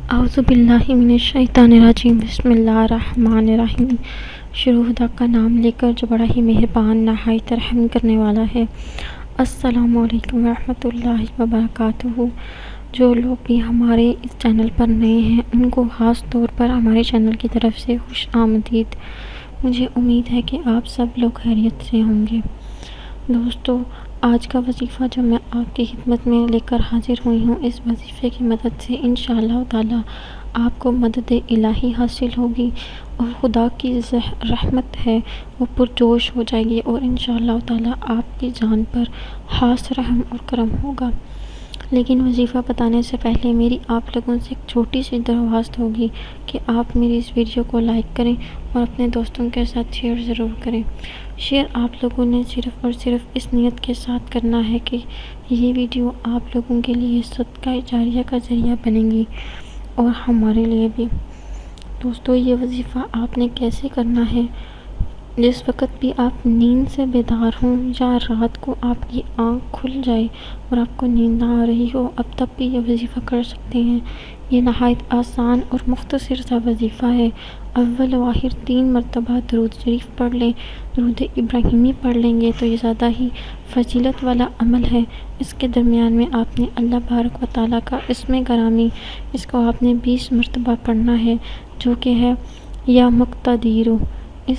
اعوذ باللہ من الشیطان الرجیم، بسم اللہ الرحمن الرحیم۔ شروع خدا کا نام لے کر جو بڑا ہی مہربان نہایت رحم کرنے والا ہے۔ السلام علیکم ورحمۃ اللہ وبرکاتہ۔ جو لوگ بھی ہمارے اس چینل پر نئے ہیں ان کو خاص طور پر ہمارے چینل کی طرف سے خوش آمدید۔ مجھے امید ہے کہ آپ سب لوگ خیریت سے ہوں گے۔ دوستو، آج کا وظیفہ جو میں آپ کی خدمت میں لے کر حاضر ہوئی ہوں، اس وظیفے کی مدد سے انشاءاللہ تعالی آپ کو مدد الہی حاصل ہوگی اور خدا کی رحمت ہے وہ پرجوش ہو جائے گی، اور انشاءاللہ تعالی آپ کی جان پر خاص رحم اور کرم ہوگا۔ لیکن وظیفہ بتانے سے پہلے میری آپ لوگوں سے ایک چھوٹی سی درخواست ہوگی کہ آپ میری اس ویڈیو کو لائک کریں اور اپنے دوستوں کے ساتھ شیئر ضرور کریں۔ شیئر آپ لوگوں نے صرف اور صرف اس نیت کے ساتھ کرنا ہے کہ یہ ویڈیو آپ لوگوں کے لیے صدقہ جاریہ کا ذریعہ بنے گی اور ہمارے لیے بھی۔ دوستو، یہ وظیفہ آپ نے کیسے کرنا ہے؟ جس وقت بھی آپ نیند سے بیدار ہوں یا رات کو آپ کی آنکھ کھل جائے اور آپ کو نیند نہ آ رہی ہو، اب تب بھی یہ وظیفہ کر سکتے ہیں۔ یہ نہایت آسان اور مختصر سا وظیفہ ہے۔ اول و آخر 3 مرتبہ درود شریف پڑھ لیں، درود ابراہیمی پڑھ لیں گے تو یہ زیادہ ہی فضیلت والا عمل ہے۔ اس کے درمیان میں آپ نے اللہ بارک و تعالیٰ کا اسم گرامی، اس کو آپ نے 20 مرتبہ پڑھنا ہے، جو کہ ہے یا مقتدیر۔ اس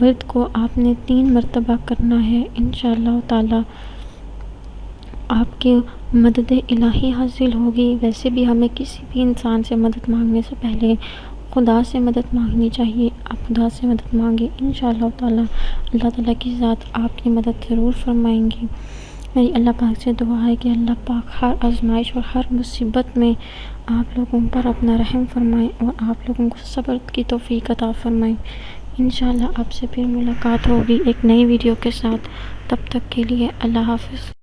ورد کو آپ نے 3 مرتبہ کرنا ہے۔ انشاءاللہ تعالی آپ کی مدد الہی حاصل ہوگی۔ ویسے بھی ہمیں کسی بھی انسان سے مدد مانگنے سے پہلے خدا سے مدد مانگنی چاہیے۔ آپ خدا سے مدد مانگیں، انشاءاللہ تعالی اللہ تعالیٰ کی ذات آپ کی مدد ضرور فرمائیں گی۔ میری اللہ پاک سے دعا ہے کہ اللہ پاک ہر آزمائش اور ہر مصیبت میں آپ لوگوں پر اپنا رحم فرمائیں اور آپ لوگوں کو صبر کی توفیق عطا فرمائیں۔ انشاءاللہ آپ سے پھر ملاقات ہوگی ایک نئی ویڈیو کے ساتھ۔ تب تک کے لیے اللہ حافظ۔